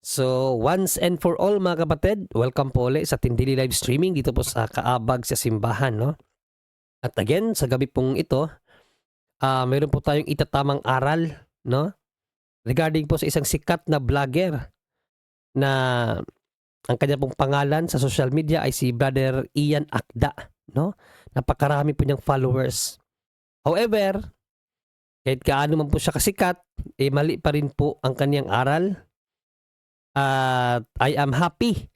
So, once and for all mga kapatid, welcome po ulit sa ating daily live streaming dito po sa Kaabag sa Simbahan, no? At again, sa gabi pong ito, mayroon po tayong itatamang aral, no? Regarding po sa isang sikat na vlogger na ang kanya pong pangalan sa social media ay si Brother Ian Akda, no? Napakarami po niyang followers. However, kahit kaano man po siya kasikat, mali pa rin po ang kanyang aral. At I am happy,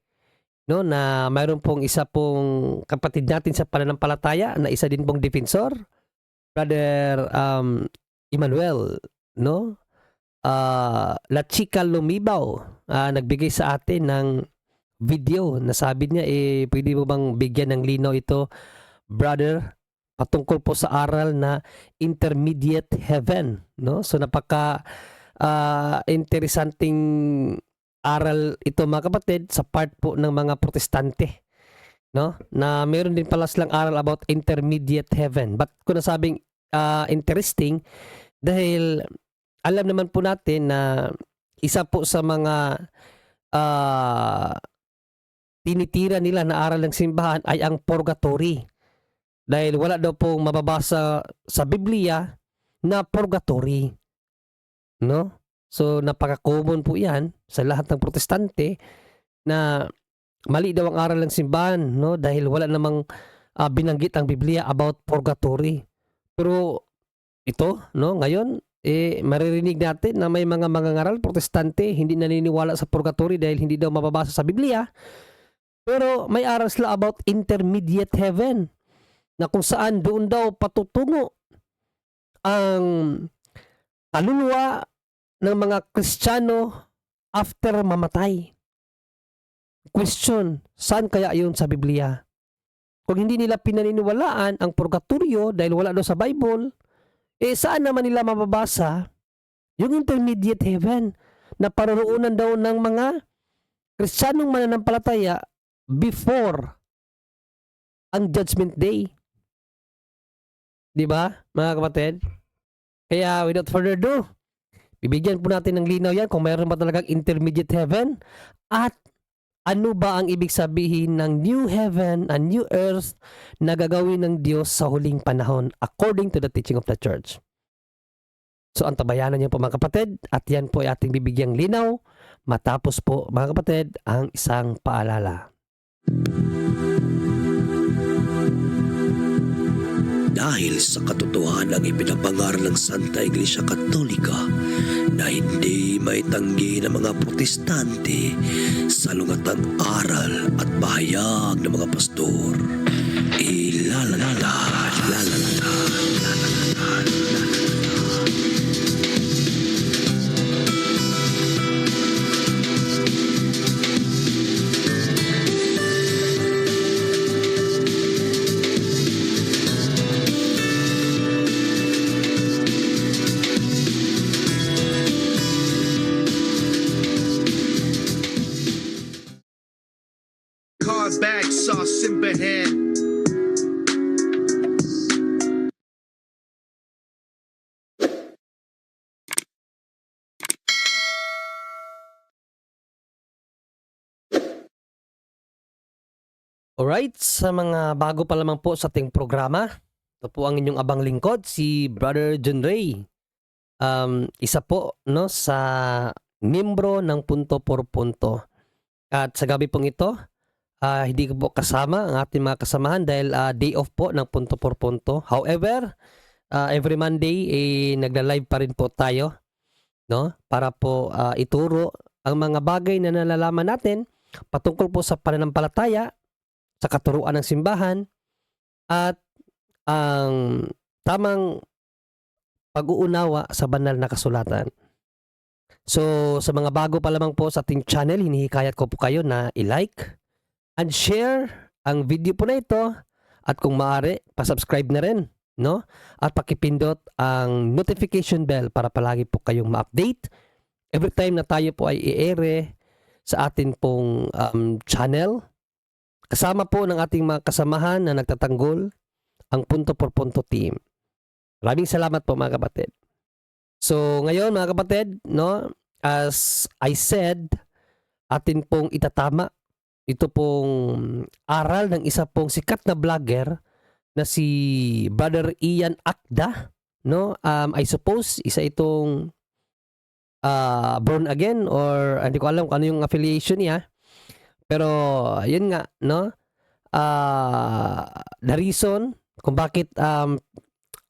no, na mayroon pong isa pong kapatid natin sa pananampalataya na isa din pong defensor, Brother Emmanuel, no? La Chica Lumibaw, nagbigay sa atin ng video na sabi niya, pwede mo bang bigyan ng linaw ito, brother, patungkol po sa aral na intermediate heaven, no? So napaka interesanting aral ito mga kapatid sa part po ng mga protestante, no? Na meron din pala silang aral about intermediate heaven. But kung nasabing interesting, dahil alam naman po natin na isa po sa mga tinitira nila na aral ng simbahan ay ang purgatory. Dahil wala daw pong mababasa sa Biblia na purgatory, no? So napaka-common po 'yan sa lahat ng protestante na mali daw ang aral ng simbahan, no? Dahil wala namang binanggit ang Biblia about purgatory. Pero ito, no, ngayon maririnig natin na may mga mangangaral protestante hindi naniniwala sa purgatory dahil hindi daw mababasa sa Biblia. Pero may aral sila about intermediate heaven na kung saan doon daw patutungo ang kaluluwa ng mga Kristiyano after mamatay. Question, saan kaya yun sa Biblia? Kung hindi nila pinaniniwalaan ang purgatorio dahil wala daw sa Bible, saan naman nila mababasa yung intermediate heaven na paroroonan daw ng mga Kristiyanong mananampalataya before ang Judgment Day? Di ba, mga kapatid? Kaya without further ado, bibigyan po natin ng linaw yan kung mayroon ba talagang intermediate heaven at ano ba ang ibig sabihin ng new heaven and new earth na gagawin ng Diyos sa huling panahon according to the teaching of the church. So antabayanan niyo po mga kapatid at yan po ay ating bibigyang linaw matapos po mga kapatid ang isang paalala. Dahil sa katotohanan ng ipinapangaral ng Santa Iglesia Katolika na hindi maitanggi ng mga protestante sa lungatang aral at bahayag ng mga pastor, Back sa simbahan. Alright, sa mga bago pa lamang po sa ating programa, ito po ang inyong abang lingkod, si Brother John Ray. Isa po, no, sa miyembro ng Punto por Punto. At sa gabi pong ito, hindi ko po kasama ang ating mga kasamahan dahil day off po ng Punto por Punto. However, every Monday nagla-live pa rin po tayo, no? Para po ituro ang mga bagay na nalalaman natin patungkol po sa pananampalataya, sa katuruan ng simbahan at ang tamang pag-uunawa sa banal na kasulatan. So sa mga bago pa lamang po sa ating channel, hinihikayat ko po kayo na i-like and share ang video po na ito at kung maaari, pa-subscribe na rin, no? At pakipindot ang notification bell para palagi po kayong ma-update every time na tayo po ay i-ere sa atin pong channel. Kasama po ng ating mga kasamahan na nagtatanggol ang Punto por Punto team. Maraming salamat po mga kapatid. So ngayon mga kapatid, no, as I said, atin pong itatama. Ito pong aral ng isa pong sikat na vlogger na si Brother Ian Akda, no? I suppose isa itong born again, or hindi ko alam kung ano yung affiliation niya. Pero yun nga, no? The reason kung bakit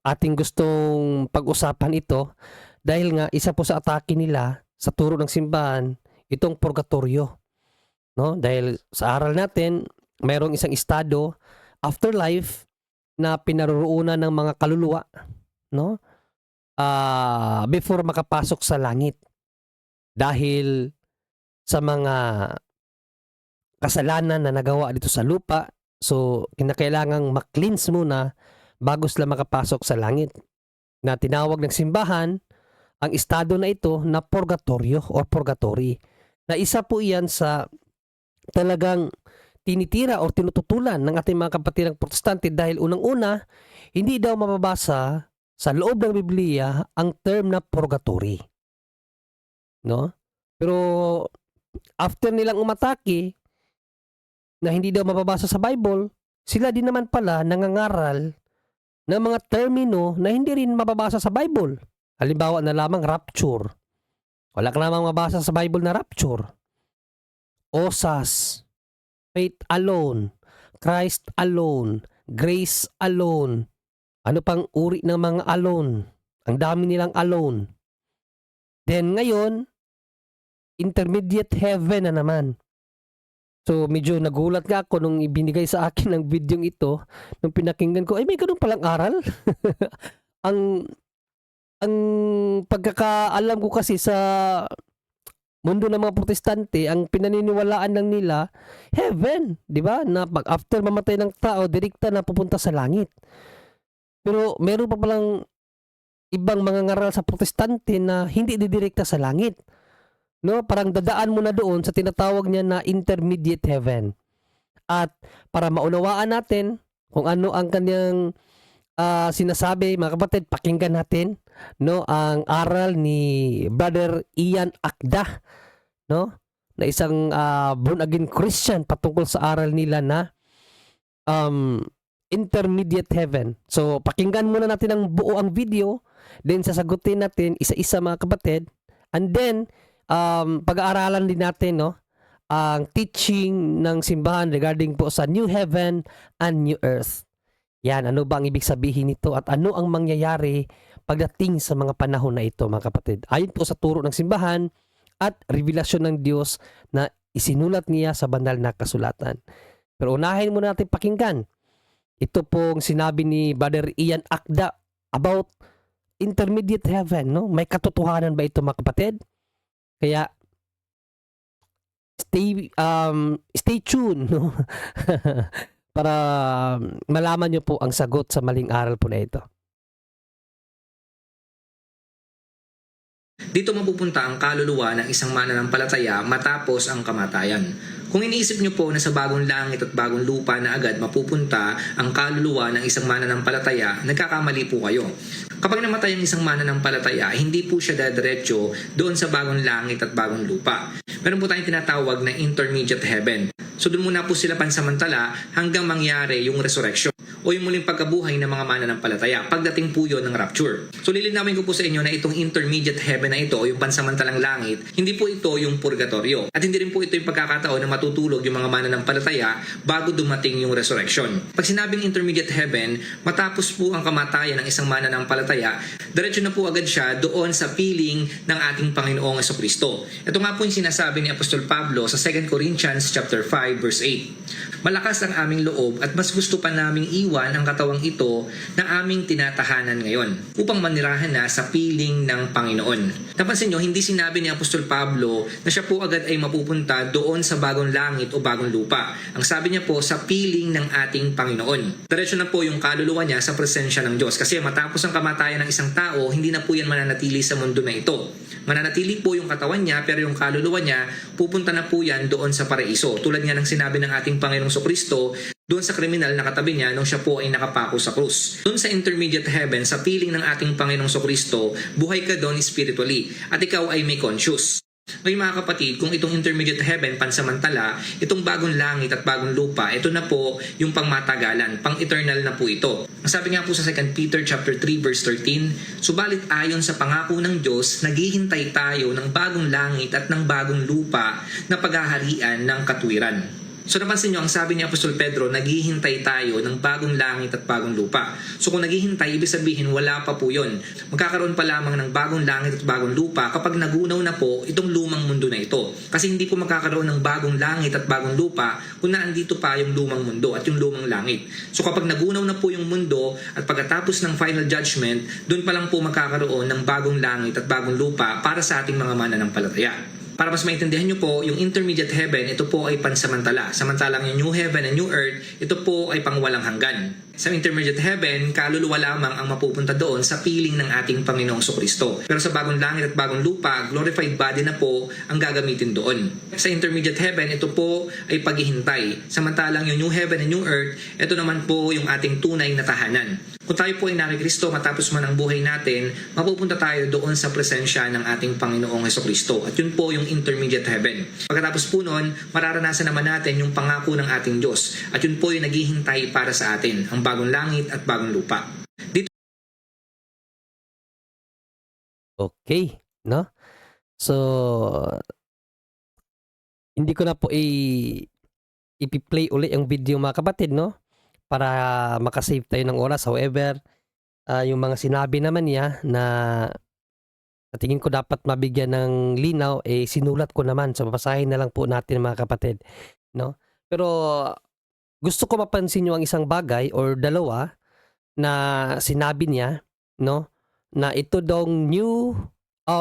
ating gustong pag-usapan ito, dahil nga isa po sa atake nila sa turo ng simbahan itong purgatorio, no? Dahil sa aral natin, mayroong isang estado, afterlife, na pinaroroonan ng mga kaluluwa, no? Before makapasok sa langit. Dahil sa mga kasalanan na nagawa dito sa lupa, so kinakailangang ma-cleanse muna bago sila makapasok sa langit. Na tinawag ng simbahan ang estado na ito na purgatorio or purgatory. Na isa po iyan sa talagang tinitira o tinututulan ng ating mga kapatilang protestante, dahil unang-una, hindi daw mababasa sa loob ng Biblia ang term na purgatory. No? Pero after nilang umatake na hindi daw mababasa sa Bible, sila din naman pala nangangaral ng mga termino na hindi rin mababasa sa Bible. Halimbawa na lamang rapture. Wala ka namang mabasa sa Bible na rapture. Osas, faith alone, Christ alone, grace alone. Ano pang uri ng mga alone? Ang dami nilang alone. Then ngayon, intermediate heaven na naman. So medyo nagulat nga ako nung ibinigay sa akin ng video ito, nung pinakinggan ko, ay may ganun palang aral. ang pagkakaalam ko kasi sa mundo ng mga protestante, ang pinaniniwalaan lang nila, heaven, di ba? Na pag after mamatay ng tao, direkta na pupunta sa langit. Pero meron pa palang ibang mga ngaral sa protestante na hindi didirekta sa langit. No, parang dadaan mo na doon sa tinatawag niya na intermediate heaven. At para maunawaan natin kung ano ang kanyang sinasabi, mga kapatid, pakinggan natin, no, ang aral ni Brother Ian Akda, no, na isang born again Christian patungkol sa aral nila na intermediate heaven. So pakinggan muna natin ang buo ang video, then sasagutin natin isa-isa, mga kapatid, and then pag-aaralan din natin, no, ang teaching ng simbahan regarding po sa new heaven and new earth. Yan, ano ba ang ibig sabihin nito at ano ang mangyayari pagdating sa mga panahon na ito, mga kapatid. Ayon po sa turo ng simbahan at revelasyon ng Diyos na isinulat niya sa banal na kasulatan. Pero unahin muna natin pakinggan ito pong sinabi ni Brother Ian Akda about intermediate heaven, no? May katotohanan ba ito, mga kapatid? Kaya stay tuned, no? Para malaman nyo po ang sagot sa maling aral po na ito. Dito mapupunta ang kaluluwa ng isang mananampalataya matapos ang kamatayan. Kung iniisip nyo po na sa bagong langit at bagong lupa na agad mapupunta ang kaluluwa ng isang mananampalataya, nagkakamali po kayo. Kapag namatay ang isang mananampalataya, hindi po siya dadiretso doon sa bagong langit at bagong lupa. Meron po tayong tinatawag na intermediate heaven. So doon muna po sila pansamantala hanggang mangyari yung resurrection o yung muling pagkabuhay ng mga mananampalataya pagdating po yun ng rapture. So lilinawin ko po sa inyo na itong intermediate heaven na ito o yung pansamantalang langit, hindi po ito yung purgatorio. At hindi rin po ito yung pagkakataon na matutulog yung mga mananampalataya bago dumating yung resurrection. Pag sinabing intermediate heaven, matapos po ang kamatayan ng isang mananampalataya, diretso na po agad siya doon sa piling ng ating Panginoong Jesucristo. Ito nga po yung sinasabi ni Apostol Pablo sa 2 Corinthians chapter 5 verse 8. Malakas ang aming loob at mas gusto pa naming iwan ang katawang ito na aming tinatahanan ngayon upang manirahan na sa piling ng Panginoon. Napansin nyo, hindi sinabi ni Apostol Pablo na siya po agad ay mapupunta doon sa bagong langit o bagong lupa. Ang sabi niya po, sa piling ng ating Panginoon. Diretso na po yung kaluluwa niya sa presensya ng Diyos. Kasi matapos ang kamatayan ng isang tao, hindi na po yan mananatili sa mundo na ito. Mananatili po yung katawan niya, pero yung kaluluwa niya, pupunta na po yan doon sa paraiso. Tulad nga ng sinabi ng ating Panginoong Jesucristo, doon sa kriminal na katabi niya nung siya po ay nakapako sa krus. Doon sa intermediate heaven, sa piling ng ating Panginoong Jesucristo, buhay ka doon spiritually at ikaw ay may conscious. Ngayon mga kapatid, kung itong intermediate heaven, pansamantala, itong bagong langit at bagong lupa, ito na po yung pangmatagalan, pang-eternal na po ito. Ang sabi nga po sa 2 Peter chapter 3 verse 13, subalit ayon sa pangako ng Diyos, naghihintay tayo ng bagong langit at ng bagong lupa na paghaharian ng katwiran. So napansin nyo, ang sabi ni Apostol Pedro, naghihintay tayo ng bagong langit at bagong lupa. So kung naghihintay, ibig sabihin wala pa po yun. Magkakaroon pa lamang ng bagong langit at bagong lupa kapag nagunaw na po itong lumang mundo na ito. Kasi hindi po magkakaroon ng bagong langit at bagong lupa kung naandito pa yung lumang mundo at yung lumang langit. So kapag nagunaw na po yung mundo at pagkatapos ng final judgment, doon pa lang po magkakaroon ng bagong langit at bagong lupa para sa ating mga mananampalataya. Para mas maintindihan nyo po, yung intermediate heaven, ito po ay pansamantala. Samantalang yung new heaven and new earth, ito po ay pangwalang hanggan. Sa intermediate heaven, kaluluwa lamang ang mapupunta doon sa piling ng ating Panginoong Kristo. Pero sa bagong langit at bagong lupa, glorified body na po ang gagamitin doon. Sa intermediate heaven, ito po ay paghihintay. Samantalang yung new heaven and new earth, ito naman po yung ating tunay na tahanan. Kung tayo po ay nari Kristo matapos man ang buhay natin, mapupunta tayo doon sa presensya ng ating Panginoong Kristo. At yun po yung intermediate heaven. Pagkatapos po nun, mararanasan naman natin yung pangako ng ating Diyos. At yun po yung naghihintay para sa atin, ang bagong langit at bagong lupa. Dito Okay, no? So, hindi ko na po ipi-play uli ang video mga kapatid, no? Para makasave tayo ng oras. However, yung mga sinabi naman niya na sa tingin ko dapat mabigyan ng linaw, sinulat ko naman. So, babasahin na lang po natin mga kapatid, no? Pero, gusto ko mapansin nyo ang isang bagay or dalawa na sinabi niya, no? Na ito daw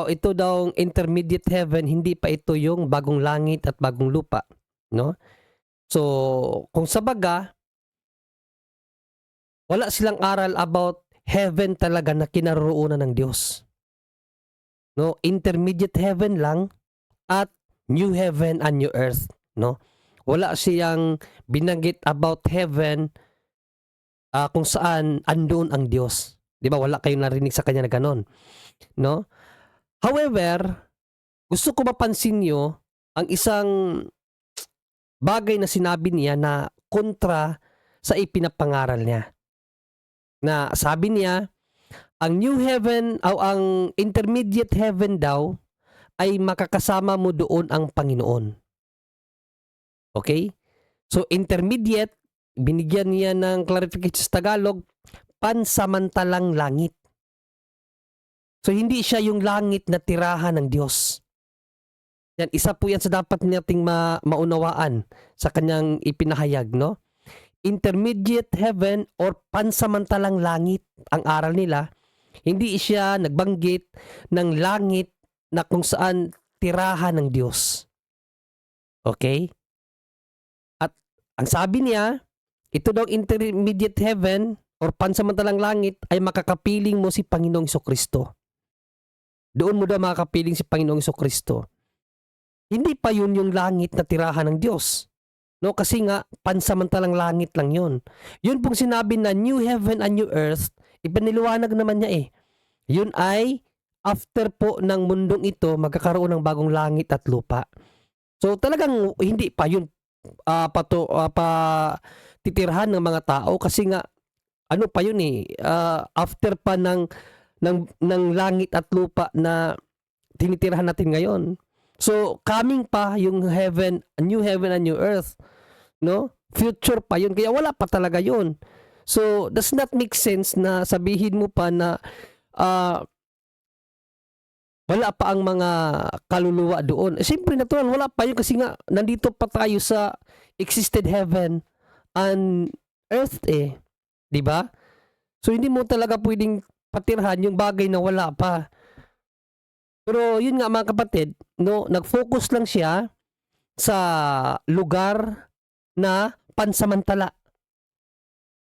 ito daw intermediate heaven, hindi pa ito yung bagong langit at bagong lupa, no? So, kung sa baga, wala silang aral about heaven talaga na kinaroroonan ng Diyos. No, intermediate heaven lang at new heaven and new earth, no? Wala siyang binanggit about heaven kung saan andun ang Diyos. 'Di ba? Wala kayong narinig sa kanya na ganon, no? However, gusto ko mapansin niyo ang isang bagay na sinabi niya na kontra sa ipinapangaral niya. Na sabi niya, ang new heaven o ang intermediate heaven daw ay makakasama mo doon ang Panginoon. Okay? So intermediate, binigyan niya ng clarification sa Tagalog, pansamantalang langit. So hindi siya yung langit na tirahan ng Diyos. Yan, isa po yan sa dapat nating maunawaan sa kanyang ipinahayag, no? Intermediate heaven or pansamantalang langit ang aral nila. Hindi siya nagbanggit ng langit na kung saan tirahan ng Diyos. Okay? At ang sabi niya, ito daw intermediate heaven or pansamantalang langit ay makakapiling mo si Panginoong Kristo. Doon mo daw makakapiling si Panginoong Kristo. Hindi pa yun yung langit na tirahan ng Diyos. No, kasi nga pansamantalang langit lang 'yon. 'Yun pong sinabi na new heaven and new earth, ipiniliwanag naman niya Yun ay after po ng mundong ito magkakaroon ng bagong langit at lupa. So talagang hindi pa 'yun titirhan ng mga tao kasi nga ano pa 'yun after pa ng langit at lupa na tinitirhan natin ngayon. So, coming pa yung heaven, new heaven and new earth, no? Future pa yun. Kaya wala pa talaga yun. So, does not make sense na sabihin mo pa na wala pa ang mga kaluluwa doon. Siyempre, natural, wala pa yun kasi nga, nandito pa tayo sa existed heaven and earth Di ba? So, hindi mo talaga pwedeng patirhan yung bagay na wala pa. Pero yun nga mga kapatid, no, nag-focus lang siya sa lugar na pansamantala.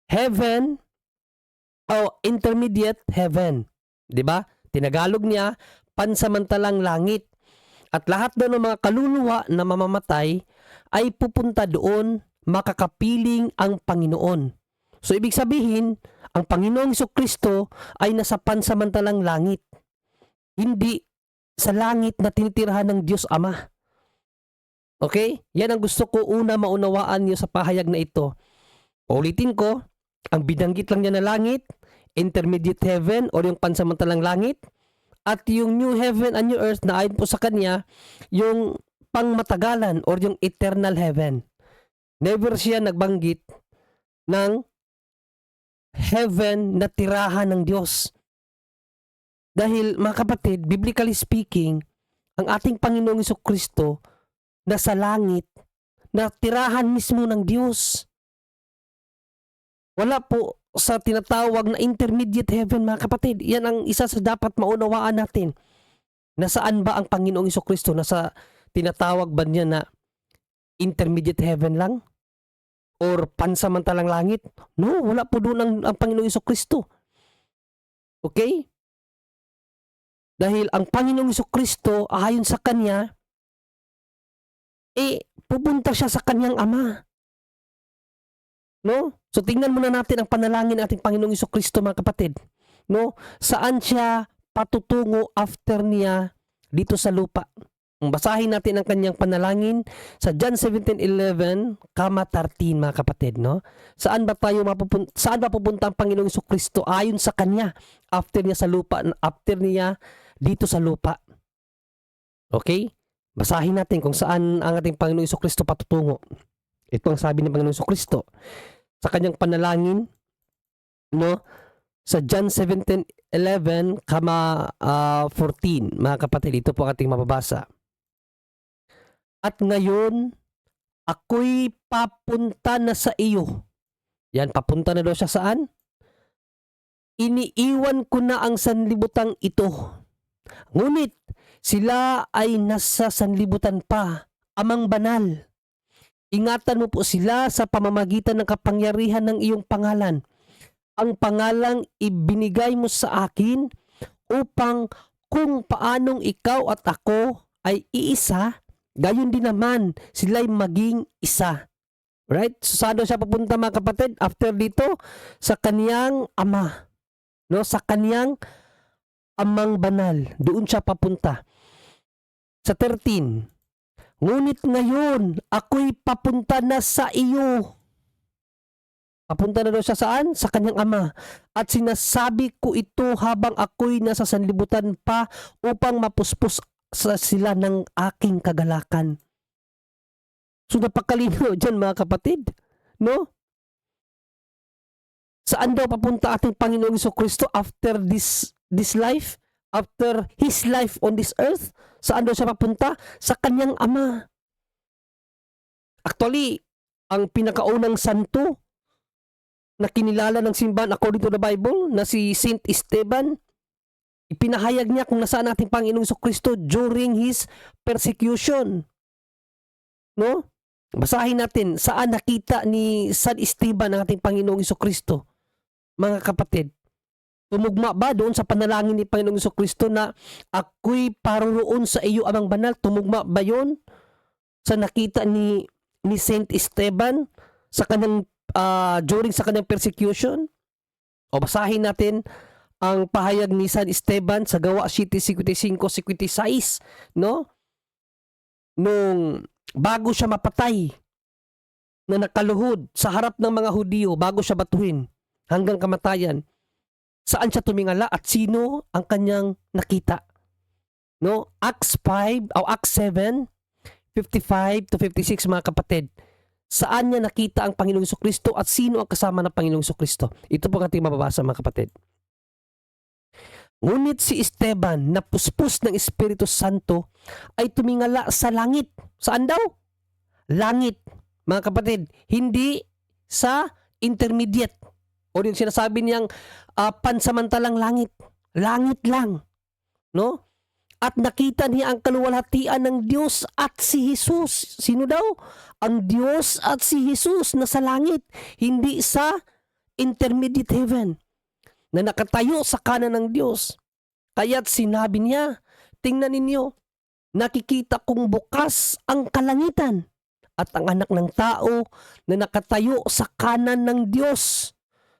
Heaven o intermediate heaven, 'di ba? Tinagalog niya pansamantalang langit. At lahat daw ng mga kaluluwa na mamamatay ay pupunta doon, makakapiling ang Panginoon. So ibig sabihin, ang Panginoong Kristo ay nasa pansamantalang langit. Hindi sa langit na tinitirahan ng Diyos Ama. Okay? Yan ang gusto ko una maunawaan niyo sa pahayag na ito. Ulitin ko, ang binanggit lang niya na langit, intermediate heaven or yung pansamantalang langit, at yung new heaven and new earth na ayon po sa kanya, yung pangmatagalan or yung eternal heaven. Never siya nagbanggit ng heaven na tirahan ng Diyos. Dahil mga kapatid, biblically speaking, ang ating Panginoong Jesucristo nasa langit, na tirahan mismo ng Diyos. Wala po sa tinatawag na intermediate heaven, mga kapatid. Yan ang isa sa dapat maunawaan natin. Nasaan ba ang Panginoong Jesucristo? Nasa tinatawag ba niya na intermediate heaven lang? Or pansamantalang langit? No, wala po doon ang Panginoong Jesucristo. Okay? Dahil ang Panginoong Jesucristo, ayon sa Kanya, pupunta siya sa Kanyang Ama. No? So tingnan muna natin ang panalangin ng ating Panginoong Jesucristo, mga kapatid. No? Saan siya patutungo after niya dito sa lupa? Basahin natin ang kanyang panalangin sa John 17:11, 13, mga kapatid, no? Saan ba pupunta ang Panginoong Jesucristo ayon sa kanya after niya sa lupa, after niya dito sa lupa? Okay? Basahin natin kung saan ang ating Panginoong Jesucristo patutungo. Ito ang sabi ng Panginoong Jesucristo sa kanyang panalangin, no? Sa John 17:11, 14, mga kapatid, ito po ating mababasa. At ngayon, ako'y papunta na sa iyo. Yan, papunta na daw siya saan? Iniiwan ko na ang sanlibutang ito. Ngunit, sila ay nasa sanlibutan pa, Amang Banal. Ingatan mo po sila sa pamamagitan ng kapangyarihan ng iyong pangalan. Ang pangalang ibinigay mo sa akin upang kung paanong ikaw at ako ay iisa, gayon din naman sila'y maging isa. Right? So saan daw siya papunta, mga kapatid? After dito, sa kaniyang ama. No? Sa kaniyang Amang Banal. Doon siya papunta. Sa 13, ngunit ngayon, ako'y papunta na sa iyo. Papunta na daw siya saan? Sa kanyang ama. At sinasabi ko ito habang ako'y nasa sanlibutan pa upang mapuspos sa sila ng aking kagalakan. So napakalino dyan, mga kapatid. No? Saan daw papunta ating Panginoong Jesucristo after this life? After His life on this earth? Saan daw siya papunta? Sa kanyang ama. Actually, ang pinakaunang santo na kinilala ng simbahan according to the Bible, na si Saint Esteban, ipinahayag niya kung nasaan ating Panginoong Jesucristo during his persecution. No? Basahin natin saan nakita ni San Esteban ang ating Panginoong Jesucristo. Mga kapatid, tumugma ba doon sa panalangin ni Panginoong Jesucristo na ako'y paroroon sa iyo, Amang Banal? Tumugma ba yun sa nakita ni Saint Esteban sa kanyang during sa kanyang persecution? O basahin natin ang pahayag ni San Esteban sa Gawa 7:55-56, no? Nung bago siya mapatay, na nakaluhod sa harap ng mga Hudyo bago siya batuhin hanggang kamatayan, saan siya tumingala at sino ang kanyang nakita? No? Acts 5 o Acts 7:55-56, mga kapatid. Saan niya nakita ang Panginoong Jesucristo at sino ang kasama ng Panginoong Jesucristo? Ito po ang ating mababasa, mga kapatid. Ngunit si Esteban, na puspos ng Espiritu Santo, ay tumingala sa langit. Saan daw? Langit, mga kapatid. Hindi sa intermediate o yung sinasabi niyang pansamantalang langit. Langit lang. No? At nakita niya ang kaluwalhatian ng Diyos at si Jesus. Sino daw? Ang Diyos at si Jesus na sa langit, hindi sa intermediate heaven, na nakatayo sa kanan ng Diyos. Kaya't sinabi niya, tingnan ninyo, nakikita kong bukas ang kalangitan at ang anak ng tao na nakatayo sa kanan ng Diyos.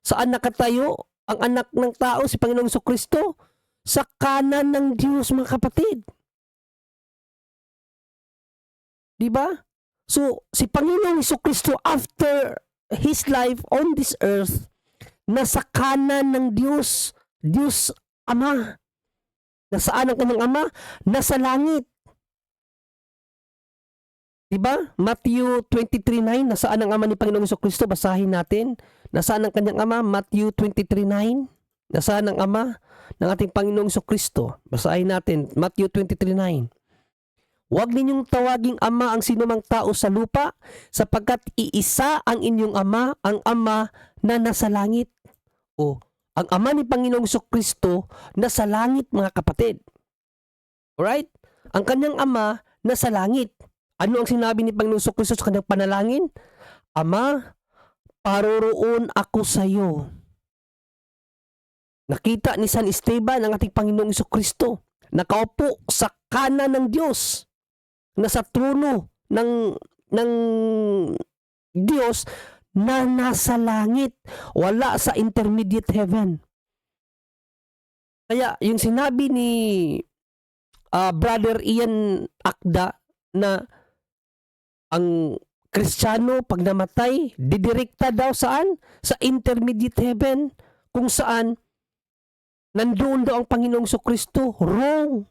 Saan nakatayo ang anak ng tao, si Panginoong Jesucristo? Sa kanan ng Diyos, mga kapatid. Diba? So, si Panginoong Jesucristo after His life on this earth, nasa kanan ng Diyos, Diyos Ama. Nasaan ang kanyang Ama? Nasa langit. Diba? Matthew 23:9, nasaan ang Ama ni Panginoong Jesucristo? Basahin natin. Nasaan ang kanyang Ama? Matthew 23:9. Nasaan ang Ama ng ating Panginoong Jesucristo? Basahin natin. Matthew 23:9. Huwag ninyong tawaging Ama ang sinumang tao sa lupa, sapagkat iisa ang inyong Ama, ang Ama na nasa langit. O, ang Ama ni Panginoong Jesucristo nasa langit, mga kapatid. Alright? Ang kanyang Ama nasa langit. Ano ang sinabi ni Panginoong Jesucristo sa kanyang panalangin? Ama, paroroon ako sa iyo. Nakita ni San Esteban ang ating Panginoong Jesucristo nakaupo sa kanan ng Diyos, nasa trono ng Diyos na nasa langit, wala sa intermediate heaven. Kaya yung sinabi ni Brother Ian Akda na ang Kristiyano pag namatay, didirekta daw saan? Sa intermediate heaven, kung saan nandoon daw ang Panginoong Jesucristo. Wrong.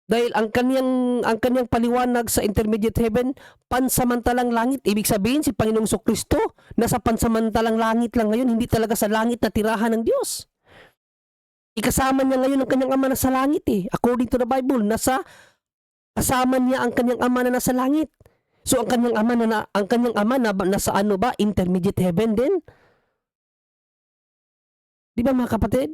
Dahil ang kanyang paliwanag sa intermediate heaven, pansamantalang langit. Ibig sabihin si Panginoong Jesucristo nasa pansamantalang langit lang ngayon, hindi talaga sa langit na tirahan ng Diyos. Ikasama niya ngayon ang kanyang Ama na sa langit eh. According to the Bible, kasama niya ang kanyang Ama na nasa langit. So ang kanyang Ama na nasa ano ba? Intermediate heaven din. Di ba mga kapatid?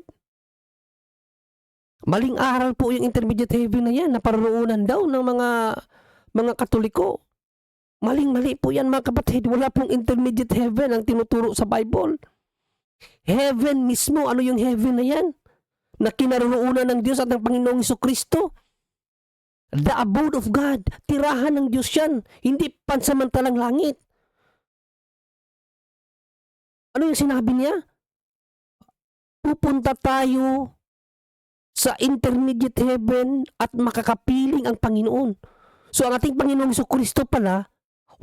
Maling aral po yung intermediate heaven na yan, na paroroonan daw ng mga Katoliko. Maling-mali po yan mga kapatid. Wala pong intermediate heaven ang tinuturo sa Bible. Heaven mismo, ano yung heaven na yan? Na kinaroroonan ng Diyos at ng Panginoong Jesucristo. The abode of God. Tirahan ng Diyos yan. Hindi pansamantalang langit. Ano yung sinabi niya? Pupunta tayo sa intermediate heaven at makakapiling ang Panginoon. So ang ating Panginoong Jesucristo pala,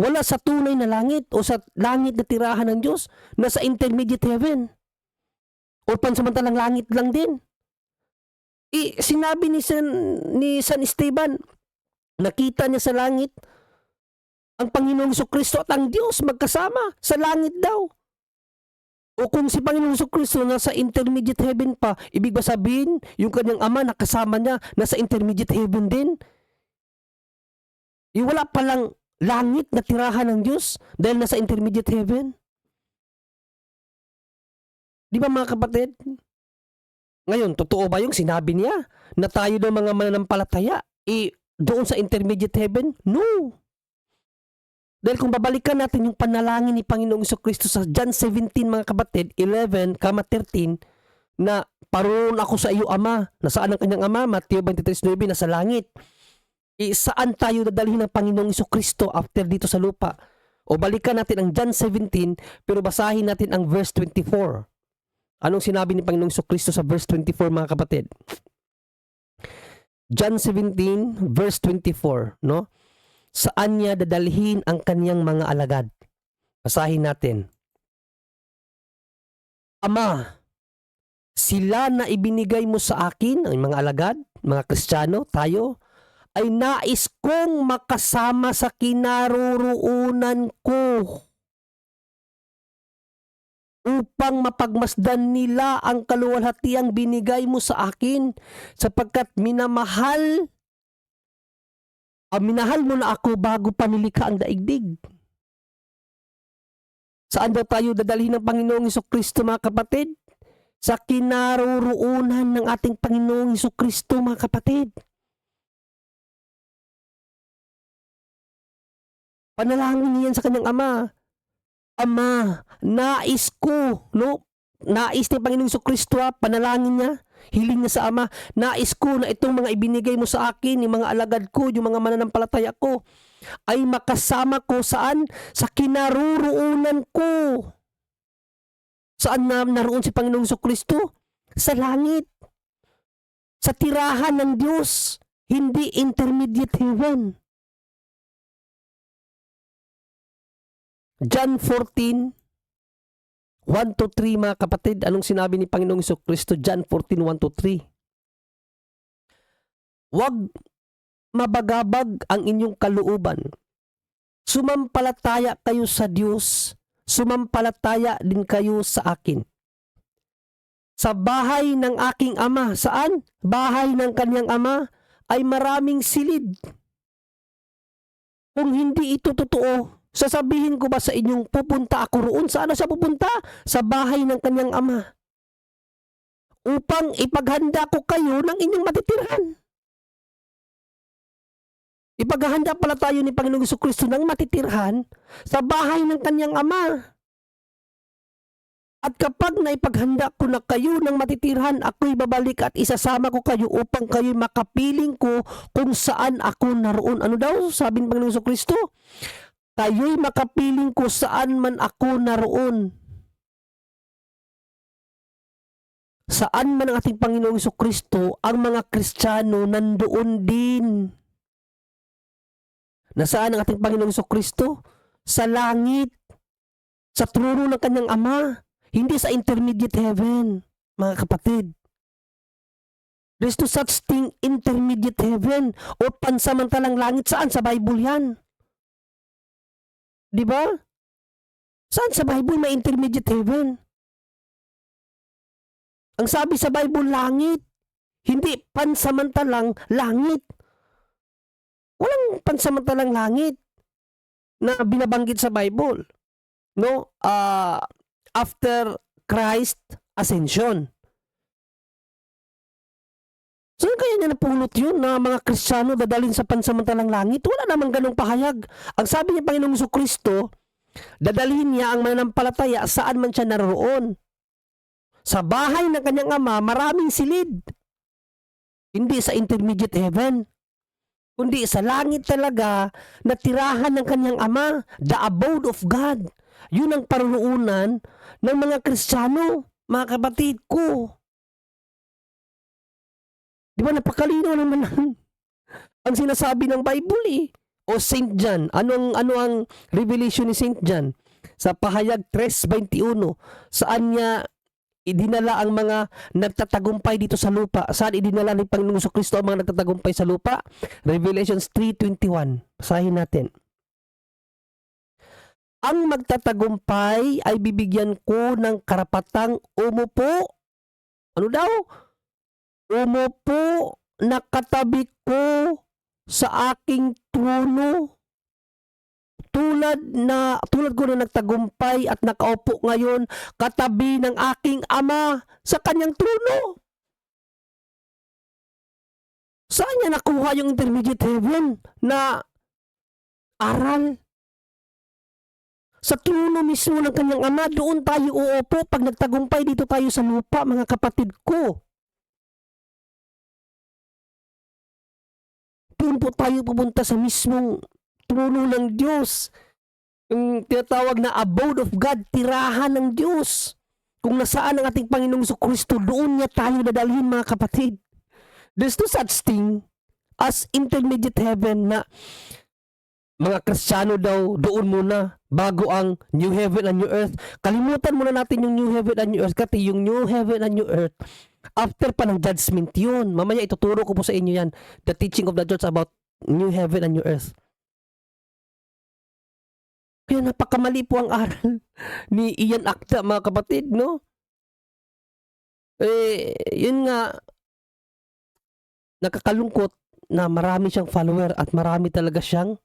wala sa tunay na langit o sa langit na tirahan ng Diyos, nasa intermediate heaven. O pansamantalang langit lang din. Sinabi ni San Esteban, nakita niya sa langit ang Panginoong Jesucristo at ang Diyos magkasama sa langit daw. O kung si Panginoong Jesucristo nasa intermediate heaven pa, ibig ba sabihin, yung kanyang Ama nakasama niya, nasa intermediate heaven din? Wala palang langit na tirahan ng Diyos dahil nasa intermediate heaven? Di ba mga kapatid? Ngayon, totoo ba yung sinabi niya na tayo daw mga mananampalataya, doon sa intermediate heaven? No! Dahil kung babalikan natin yung panalangin ni Panginoong Jesucristo sa John 17 mga kapatid, 11, 13, na paroroon ako sa iyo Ama. Nasaan ang kanyang Ama? Matthew 23:9, nasa langit. Saan tayo dadalhin ng Panginoong Jesucristo after dito sa lupa? O balikan natin ang John 17, pero basahin natin ang verse 24. Anong sinabi ni Panginoong Jesucristo sa verse 24 mga kapatid? John 17 verse 24, no? Saan niya dadalhin ang kanyang mga alagad? Basahin natin. Ama, sila na ibinigay mo sa akin, ang mga alagad, mga Kristiyano, tayo, ay nais kong makasama sa kinaroroonan ko upang mapagmasdan nila ang kaluwalhatiang binigay mo sa akin, sapagkat minahal mo na ako bago pa nilikha ang daigdig. Saan daw tayo dadalhin ng Panginoong Jesucristo mga kapatid? Sa kinaroroonan ng ating Panginoong Jesucristo mga kapatid. Panalangin niyan sa kanyang Ama. Ama, nais ko, no? Nais ni Panginoong Jesucristo, panalangin niya. Hiling niya sa Ama, nais ko na itong mga ibinigay mo sa akin, yung mga alagad ko, yung mga mananampalataya ko, ay makasama ko saan? Sa kinaroroonan ko. Saan naroon si Panginoong Jesucristo? Sa langit. Sa tirahan ng Diyos, hindi intermediate heaven. John 14, 1 to 3 mga kapatid. Anong sinabi ni Panginoong Jesucristo? John 14, 1 to 3. Huwag mabagabag ang inyong kalooban. Sumampalataya kayo sa Diyos, sumampalataya din kayo sa akin. Sa bahay ng aking ama, saan? Bahay ng kanyang ama ay maraming silid. Kung hindi ito totoo, sasabihin ko ba sa inyong pupunta ako roon? Saan na siya pupunta? Sa bahay ng kanyang ama. Upang ipaghanda ko kayo ng inyong matitirhan. Ipaghahanda pala tayo ni Panginoong Jesucristo ng matitirhan sa bahay ng kanyang ama. At kapag naipaghanda ko na kayo ng matitirhan, ako'y babalik at isasama ko kayo upang kayo'y makapiling ko kung saan ako naroon. Ano daw? Sabi ng Panginoong Jesucristo, kayo'y makapiling ko saan man ako naroon. Saan man ang ating Panginoong Jesucristo, ang mga Kristiyano nandoon din. Nasaan ang ating Panginoong Jesucristo? Sa langit. Sa trono ng kanyang ama. Hindi sa intermediate heaven, mga kapatid. There's no such thing intermediate heaven o pansamantalang langit. Saan? Sa Bible yan. Di ba? Saan sa Bible may intermediate heaven? Ang sabi sa Bible, langit. Hindi pansamantalang langit. Walang pansamantalang langit na binabanggit sa Bible. No? After Christ ascension. Saan kaya niya napulot yun na mga Kristiyano dadalhin sa pansamantalang langit? Wala namang ganong pahayag. Ang sabi niya Panginoong Jesucristo, dadalhin niya ang mananampalataya saan man siya naroon. Sa bahay ng kanyang ama, maraming silid. Hindi sa intermediate heaven, kundi sa langit talaga na tirahan ng kanyang ama, the abode of God. Yun ang paruroonan ng mga Kristiyano, mga kapatid ko. Di ba napakalino naman ang sinasabi ng Bible eh. O Saint John, ano ang revelation ni Saint John? Sa pahayag 3:21, saan niya idinala ang mga nagtatagumpay dito sa lupa? Saan idinala ni Panginoong Jesucristo ang mga nagtatagumpay sa lupa? Revelations 3:21. Basahin natin. Ang magtatagumpay ay bibigyan ko ng karapatang umupo. Ano daw? Umupo na katabi ko sa aking trono. Tulad ko na nagtagumpay at nakaupo ngayon katabi ng aking ama sa kanyang trono. Saan niya nakuha yung intermediate heaven na aral? Sa trono mismo ng kanyang ama, doon tayo uupo pag nagtagumpay dito tayo sa lupa, mga kapatid ko. Doon po tayo pupunta sa mismong trono ng Diyos. Yung tinatawag na abode of God, tirahan ng Diyos. Kung nasaan ang ating Panginoong Jesucristo, doon niya tayo dadalhin, mga kapatid. There's no such thing as intermediate heaven na mga Kristiyano daw, doon muna, bago ang new heaven and new earth. Kalimutan muna natin yung new heaven and new earth, kasi yung new heaven and new earth, after pa ng judgment yun. Mamaya ituturo ko po sa inyo yan, the teaching of the church about new heaven and new earth. Kaya napakamali po ang aral ni Ian Acta, mga kapatid, no? Yun nga, nakakalungkot na marami siyang follower at marami talaga siyang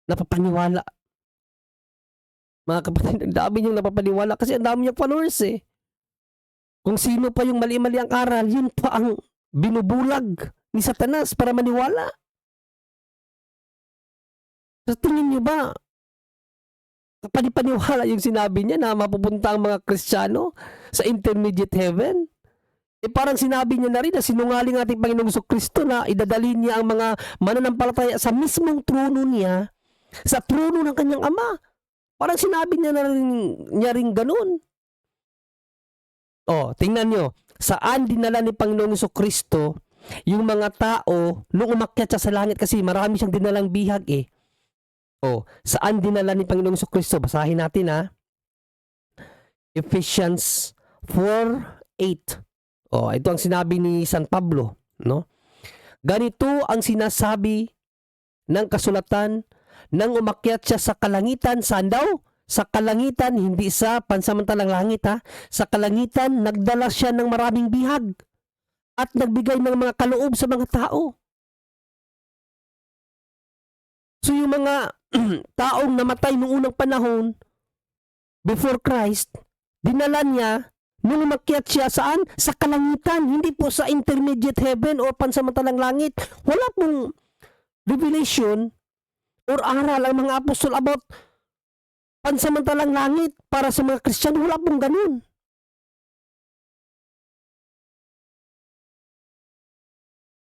napapaniwala. Mga kapatid, ang dami niyang napapaniwala kasi ang dami niyang followers eh. Kung sino pa yung mali-mali ang aral, yun pa ang binubulag ni Satanas para maniwala. Sa tingin niyo ba, kapani-paniwala yung sinabi niya na mapupunta ang mga Kristiyano sa intermediate heaven? Parang sinabi niya na rin na sinungaling ating Panginoong Jesucristo na idadalhin niya ang mga mananampalataya sa mismong trono niya, sa trono ng kanyang ama. Parang sinabi niya rin ganun. Tingnan nyo. Saan dinala ni Panginoong Jesucristo yung mga tao nung umakyat siya sa langit, kasi marami siyang dinalang bihag eh. Saan dinala ni Panginoong Jesucristo? Basahin natin ha. Ephesians 4:8. Ito ang sinabi ni San Pablo, no? Ganito ang sinasabi ng kasulatan nang umakyat siya sa kalangitan. Saan daw? Sa kalangitan, hindi sa pansamantalang langit ha. Sa kalangitan, nagdala siya ng maraming bihag at nagbigay ng mga kaloob sa mga tao. So yung mga taong namatay noong unang panahon, before Christ, dinala niya nung umakyat siya saan? Sa kalangitan, hindi po sa intermediate heaven o pansamantalang langit. Wala pong revelation or aral ang mga apostol about pansamantalang langit para sa mga Kristiyano. Wala pong ganun.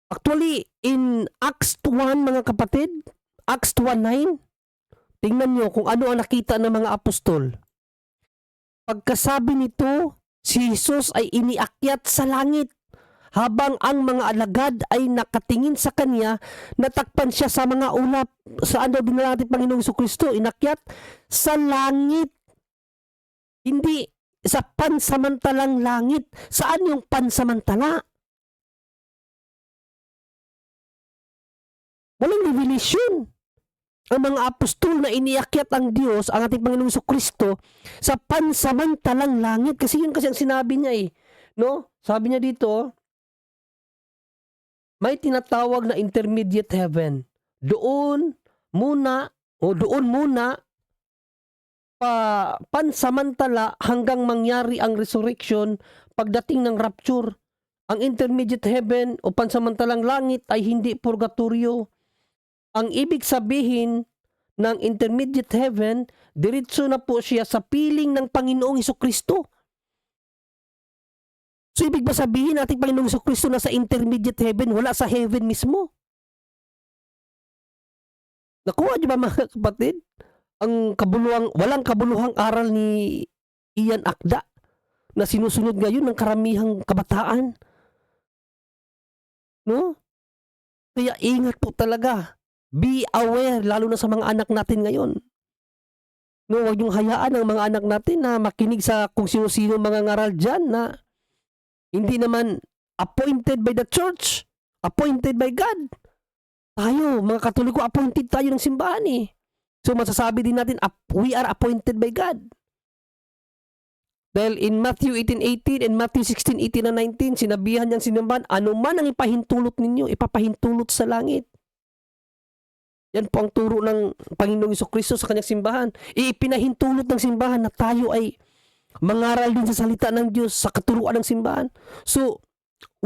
Actually, in Acts 1, mga kapatid, Acts 1:9, tingnan nyo kung ano ang nakita ng mga apostol. Pagkasabi nito, si Jesus ay iniakyat sa langit. Habang ang mga alagad ay nakatingin sa kanya, natakpan siya sa mga ulap. Saan daw dinala natin Panginoong Jesucristo? Inakyat sa langit. Hindi sa pansamantalang langit. Saan yung pansamantala? Walang revelation. Ang mga apostol na iniakyat ang Diyos, ang ating Panginoong Jesucristo, sa pansamantalang langit. Kasi yun kasi ang sinabi niya no? Sabi niya dito, may tinatawag na intermediate heaven. Doon muna pansamantala hanggang mangyari ang resurrection pagdating ng rapture. Ang intermediate heaven o pansamantalang langit ay hindi purgatorio. Ang ibig sabihin ng intermediate heaven, diretso na po siya sa piling ng Panginoong Jesucristo. So ibig ba sabihin natin Panginoong Jesucristo na sa intermediate heaven, wala sa heaven mismo? Nakuha niyo ba mga kapatid? Walang kabuluhang aral ni Ian Akda na sinusunod ngayon ng karamihang kabataan. No? Kaya ingat po talaga. Be aware, lalo na sa mga anak natin ngayon. No, huwag yung hayaan ang mga anak natin na makinig sa kung sino-sino mga ngaral dyan na hindi naman appointed by the church, appointed by God. Tayo, mga Katoliko, appointed tayo ng simbahan So masasabi din natin, we are appointed by God. Dahil in Matthew 18:18 and Matthew 16:18 and 19, sinabihan niyang sinimbahan, ano man ang ipahintulot ninyo, ipapahintulot sa langit. Yan po ang turo ng Panginoong Jesucristo sa kanyang simbahan. Ipinahintulot ng simbahan na tayo ay mangaral din sa salita ng Diyos, sa katuruan ng simbahan. So,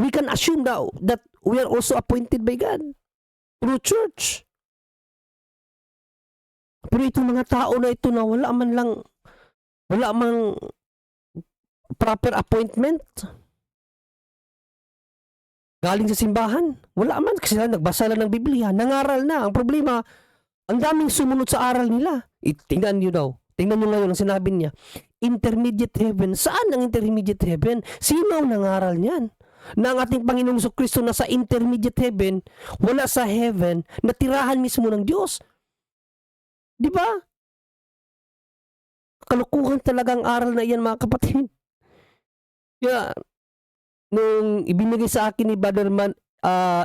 we can assume now that we are also appointed by God through church. Pero itong mga tao na ito na wala man proper appointment galing sa simbahan. Wala man kasi nagbasa lang ng Biblia, nangaral na. Ang problema, ang daming sumunod sa aral nila. Tingnan nyo ngayon ang sinabi niya. Intermediate heaven. Saan ang intermediate heaven? Sino ang nangaral niyan? Na ang ating Panginoong Jesucristo na sa intermediate heaven, wala sa heaven, natirahan mismo ng Diyos. Di ba? Kalukuhan talagang aral na iyan, mga kapatid. Kaya, nung ibinigay sa akin ni Brother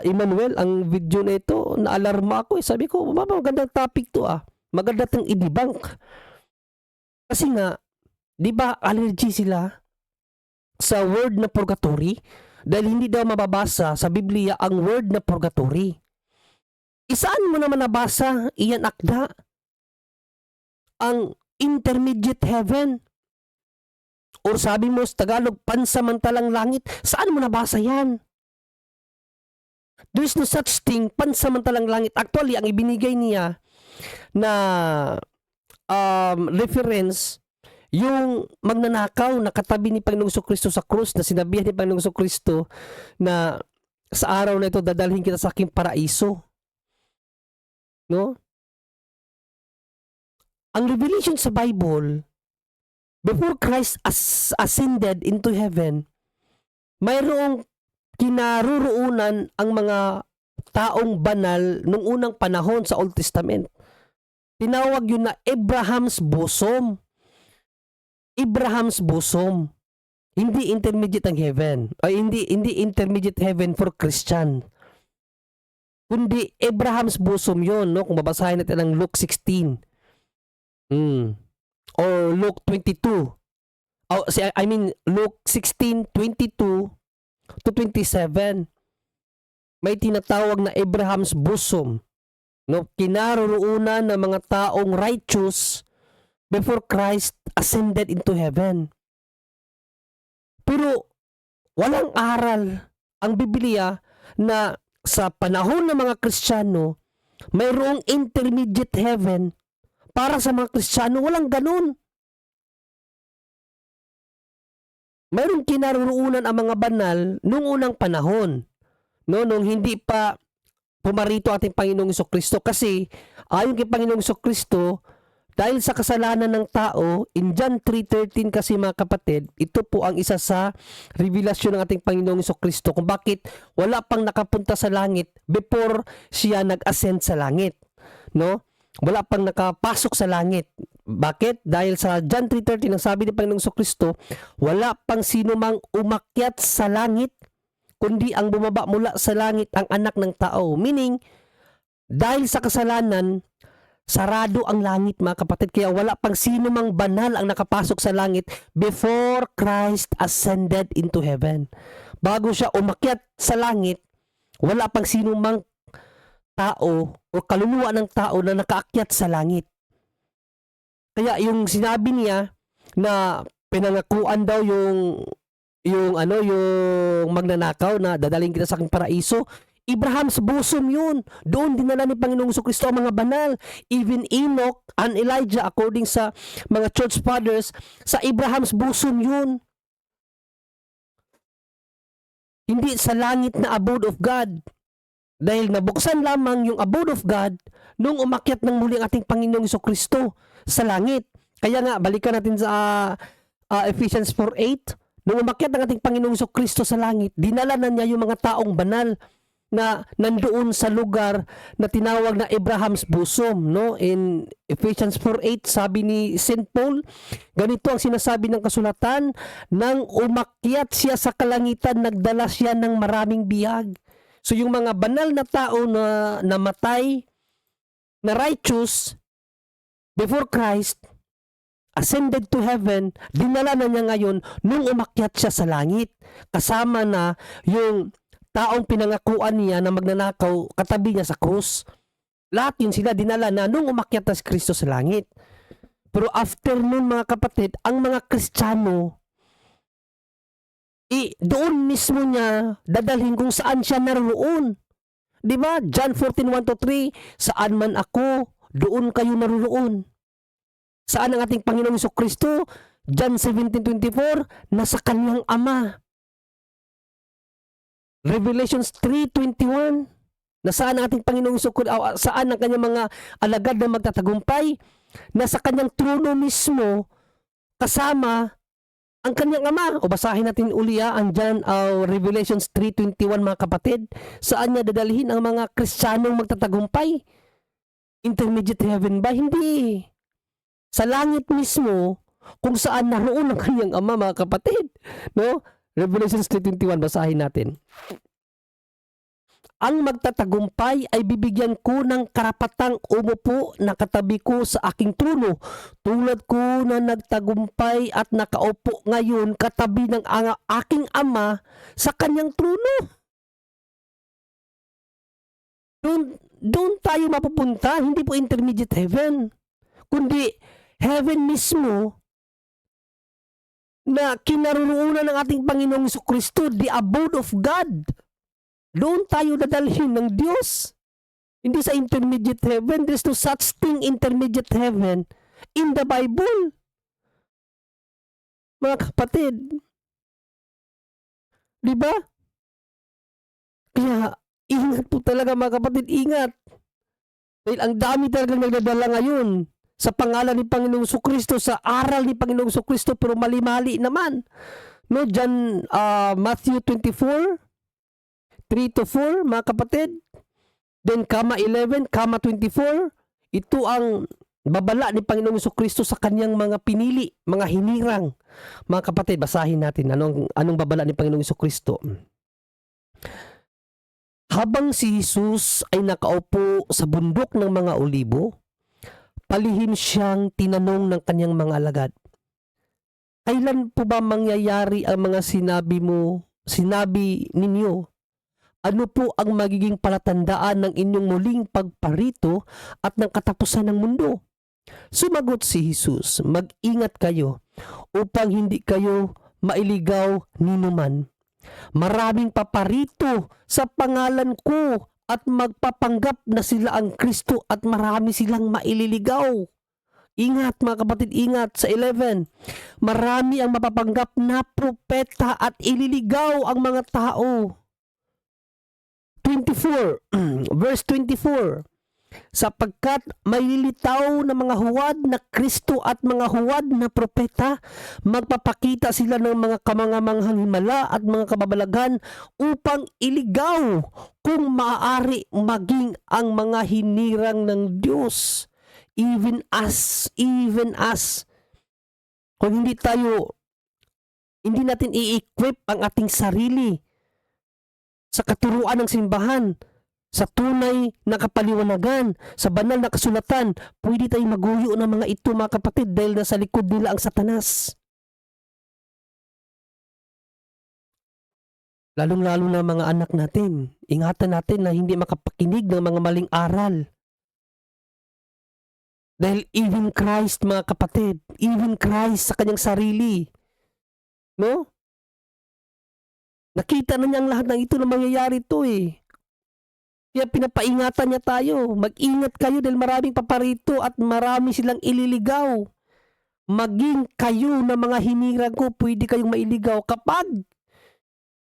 Emmanuel ang video na ito, naalarma ako. Sabi ko, magandang topic to Maganda itong i-debunk. Kasi nga, di ba allergy sila sa word na purgatory? Dahil hindi daw mababasa sa Biblia ang word na purgatory. Isaan mo naman nabasa, Ian Akda, ang intermediate heaven? Or sabi mo sa Tagalog, pansamantalang langit. Saan mo nabasa yan? There is no such thing, pansamantalang langit. Actually, ang ibinigay niya na reference, yung magnanakaw na katabi ni Panginoong Jesucristo sa krus, na sinabihan ni Panginoong Jesucristo na sa araw na ito dadalhin kita sa aking paraiso. No? Ang revelation sa Bible, before Christ ascended into heaven, mayroong kinaroroonan ang mga taong banal nung unang panahon sa Old Testament. Tinawag yun na Abraham's bosom. Abraham's bosom. Hindi intermediate ang heaven. O hindi intermediate heaven for Christian. Kundi Abraham's bosom yun, no? Kung babasahin natin ang Luke 16. Or Luke 22. Luke 16:22 to 27. May tinatawag na Abraham's bosom, no? Kinaroroonan ng mga taong righteous before Christ ascended into heaven. Pero walang aral ang Biblia na sa panahon ng mga Kristiyano mayroong intermediate heaven para sa mga Kristiyano. Walang ganun. Mayroong kinaroroonan ang mga banal noong unang panahon, no, nung hindi pa pumarito ating Panginoong Jesucristo. Kasi ayon kay Panginoong Jesucristo, dahil sa kasalanan ng tao, in John 3:13 kasi mga kapatid, ito po ang isa sa revelasyon ng ating Panginoong Jesucristo kung bakit wala pang nakapunta sa langit before siya nag-ascend sa langit, no? Wala pang nakapasok sa langit. Bakit? Dahil sa John 3:13 ang sabi ni Panginoong Jesucristo, wala pang sino mang umakyat sa langit kundi ang bumaba mula sa langit, ang anak ng tao. Meaning, dahil sa kasalanan, sarado ang langit mga kapatid, kaya wala pang sino mang banal ang nakapasok sa langit before Christ ascended into heaven. Bago siya umakyat sa langit, wala pang sino mang tao o kaluluwa ng tao na nakaakyat sa langit. Kaya yung sinabi niya na pinangakuan daw yung magnanakaw na dadaling kita sa aking paraiso, Abraham's bosom yun. Doon dinala ni Panginoong Jesucristo ang mga banal. Even Enoch and Elijah, according sa mga church fathers, sa Abraham's bosom yun. Hindi sa langit na abode of God. Dahil nabuksan lamang yung abode of God nung umakyat ng muli ang ating Panginoong Jesucristo sa langit. Kaya nga, balikan natin sa Ephesians 4:8. Nung umakyat ang ating Panginoong Jesucristo sa langit, dinala na niya yung mga taong banal na nandoon sa lugar na tinawag na Abraham's bosom, no? In Ephesians 4:8, sabi ni St. Paul, ganito ang sinasabi ng kasulatan, nang umakyat siya sa kalangitan, nagdala siya ng maraming biyag. So yung mga banal na tao na namatay, na righteous before Christ ascended to heaven, dinala na niya ngayon nung umakyat siya sa langit. Kasama na yung taong pinangakuan niya na magnanakaw katabi niya sa krus. Lahat yun sila dinala na nung umakyat na si Kristo sa langit. Pero after nun mga kapatid, ang mga Kristiyano, doon mismo niya dadalhin kung saan siya naroon. Diba? John 14:1-3, saan man ako, doon kayo naroon. Saan ang ating Panginoong Jesucristo? John 17:24, nasa kanyang Ama. Revelations 3:21, nasaan ang ating Panginoong Jesucristo, saan ang kanyang mga alagad na magtatagumpay? Nasa kanyang trono mismo, kasama ang kanyang Ama. O basahin natin uli ang Revelations 3:21 mga kapatid. Saan niya dadalhin ang mga Kristiyanong magtatagumpay? Intermediate heaven ba? Hindi. Sa langit mismo, kung saan naroon ang kanyang Ama mga kapatid. No? Revelations 3:21, basahin natin. Ang magtatagumpay ay bibigyan ko ng karapatang umupo na katabi ko sa aking trono, tulad ko na nagtagumpay at nakaupo ngayon katabi ng aking Ama sa kanyang trono. Doon tayo mapupunta, hindi po intermediate heaven, kundi heaven mismo, na kinaroroonan ng ating Panginoong Jesucristo, the abode of God. Doon tayo dadalhin ng Diyos. Hindi sa intermediate heaven. There's no such thing intermediate heaven in the Bible. Mga kapatid. Diba? Kaya, ingat po talaga mga kapatid, ingat. Dahil ang dami talagang nagdadala ngayon sa pangalan ni Panginoong Jesucristo, sa aral ni Panginoong Jesucristo, pero mali-mali naman. No, John, Matthew 24, 3-4, mga kapatid. Then, 11, 24. Ito ang babala ni Panginoong Jesucristo sa kanyang mga pinili, mga hinirang. Mga kapatid, basahin natin anong babala ni Panginoong Jesucristo. Habang si Jesus ay nakaupo sa bundok ng mga olibo, palihim siyang tinanong ng kanyang mga alagad, kailan po ba mangyayari ang mga sinabi ninyo? Ano po ang magiging palatandaan ng inyong muling pagparito at ng katapusan ng mundo? Sumagot si Jesus, mag-ingat kayo upang hindi kayo mailigaw ninuman. Maraming paparito sa pangalan ko at magpapanggap na sila ang Kristo at marami silang maililigaw. Ingat mga kapatid, ingat sa 11. Marami ang mapapanggap na propeta at ililigaw ang mga tao. 24, verse 24. Sapagkat may lilitaw na mga huwad na Kristo at mga huwad na propeta, magpapakita sila ng mga kamangamanghang himala at mga kababalaghan upang iligaw kung maaari maging ang mga hinirang ng Diyos. Even us. Kung hindi natin i-equip ang ating sarili sa katuruan ng simbahan, sa tunay na kapaliwanagan, sa banal na kasulatan, pwede tayong maguyo ng mga ito mga kapatid dahil nasa likod nila ang Satanas. Lalong-lalo na mga anak natin, ingatan natin na hindi makapakinig ng mga maling aral. Dahil even Christ mga kapatid, even Christ sa kanyang sarili, no? Nakita na niya ang lahat ng ito na mangyayari ito eh. Kaya pinapaingatan niya tayo. Mag-ingat kayo dahil maraming paparito at marami silang ililigaw. Maging kayo na mga hinirang ko, pwede kayong mailigaw kapag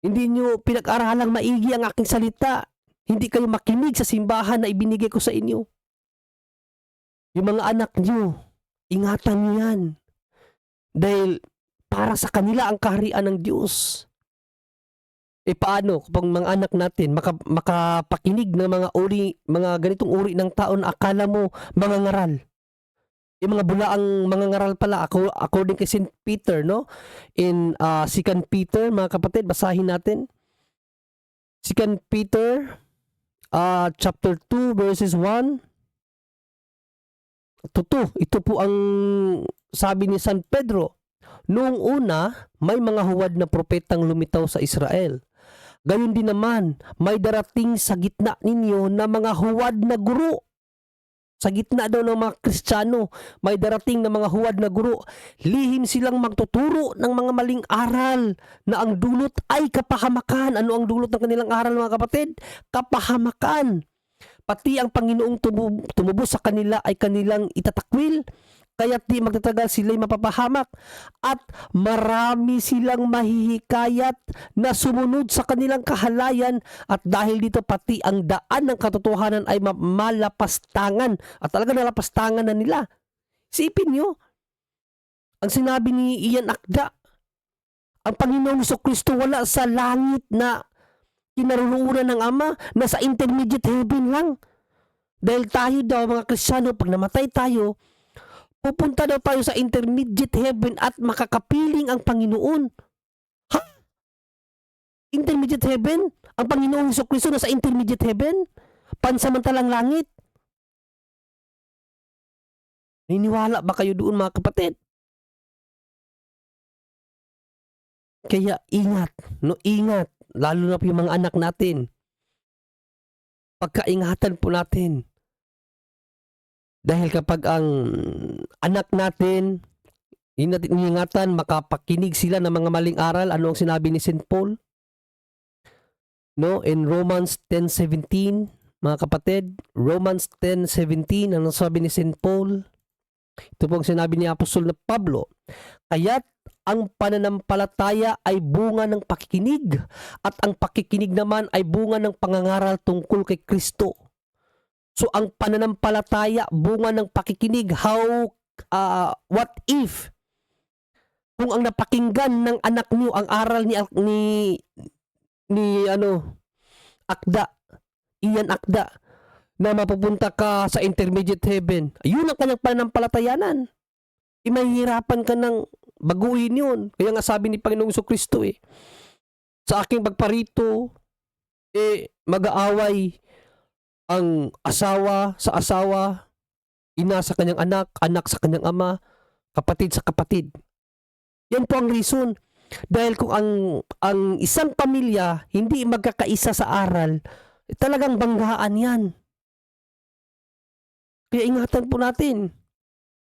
hindi nyo pinag-aralang maigi ang aking salita. Hindi kayo makinig sa simbahan na ibinigay ko sa inyo. Yung mga anak nyo, ingatan nyo yan. Dahil para sa kanila ang kaharian ng Diyos. Paano kapag mga anak natin makapakinig ng mga ganitong uri ng tao na akala mo mga ngaral? Yung mga bulaang mga ngaral pala, according kay St. Peter, no? In 2 Peter, mga kapatid, basahin natin. 2 Peter, chapter 2, verses 1 to 2. Ito po ang sabi ni San Pedro. Noong una, may mga huwad na propetang lumitaw sa Israel. Gayon din naman, may darating sa gitna ninyo na mga huwad na guro. Sa gitna daw ng mga Kristiyano, may darating na mga huwad na guro. Lihim silang magtuturo ng mga maling aral na ang dulot ay kapahamakan. Ano ang dulot ng kanilang aral mga kapatid? Kapahamakan. Pati ang Panginoong tumubo sa kanila ay kanilang itatakwil. Kaya't di magtatagal sila'y mapapahamak at marami silang mahihikayat na sumunod sa kanilang kahalayan at dahil dito pati ang daan ng katotohanan ay malapastangan at talaga nalapastangan na nila. Isipin nyo, ang sinabi ni Ian Akda, ang Panginoong Jesucristo wala sa langit na kinaroroonan ng Ama, nasa intermediate heaven lang. Dahil tayo daw mga Kristiyano, pag namatay tayo, pupunta daw tayo sa intermediate heaven at makakapiling ang Panginoon. Ha? Intermediate heaven? Ang Panginoong Jesucristo nasa intermediate heaven? Pansamantalang langit? Niniwala ba kayo doon mga kapatid? Kaya ingat, ingat. Lalo na po yung mga anak natin. Pagkaingatan po natin. Dahil kapag ang anak natin, hindi natin iingatan, makapakinig sila ng mga maling aral, ano ang sinabi ni St. Paul? No, in Romans 10:17, mga kapatid, Romans 10:17, ano sabi ni St. Paul? Ito po ang sinabi ni Apostol na Pablo. Kaya't ang pananampalataya ay bunga ng pakikinig at ang pakikinig naman ay bunga ng pangangaral tungkol kay Kristo. So ang pananampalataya, bunga ng pakikinig. What if kung ang napakinggan ng anak niyo ang aral ni Akda, Ian Akda, na mapupunta ka sa intermediate heaven. Ayun ang kanyang pananampalatayanan. Mahihirapan ka ng baguhin yun. Kaya nga sabi ni Panginoong Kristo sa aking pagparito, mag-aaway ang asawa sa asawa, ina sa kanyang anak, anak sa kanyang ama, kapatid sa kapatid. Yan po ang reason. Dahil kung ang isang pamilya hindi magkakaisa sa aral, talagang banggaan yan. Kaya ingatan po natin.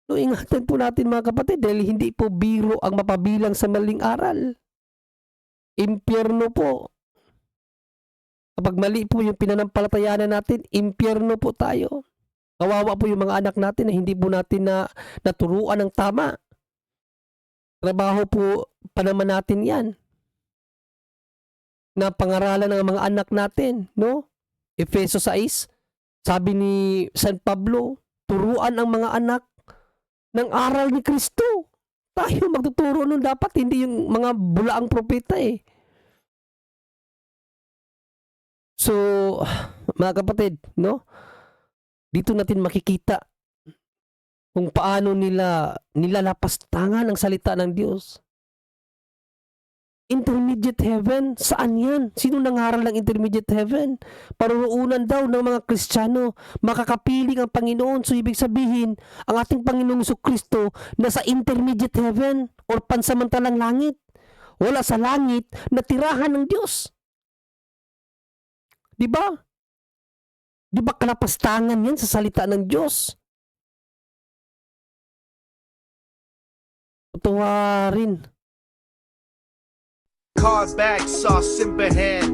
Ingatan po natin mga kapatid dahil hindi po biro ang mapabilang sa maling aral. Impyerno po. Kapag mali po yung pinanampalatayanan natin, impyerno po tayo. Kawawa po yung mga anak natin na hindi po natin naturuan ng tama. Trabaho po pa naman natin yan. Na pangaralan ng mga anak natin, no? Efeso 6, sabi ni San Pablo, turuan ang mga anak ng aral ni Kristo. Tayo magtuturo nun dapat, hindi yung mga bulaang propeta So, mga kapatid, no? Dito natin makikita kung paano nila nilalapastangan ang salita ng Diyos. Intermediate heaven, saan yan? Sino nangaral ng intermediate heaven? Paruroonan daw ng mga Kristiyano, makakapiling ang Panginoon. So ibig sabihin, ang ating Panginoong Kristo nasa intermediate heaven or pansamantalang langit. Wala sa langit na tirahan ng Diyos. Di ba? Di ba kalapastangan yan sa salita ng Diyos? Tuwa rin. Car back, saw Simba head.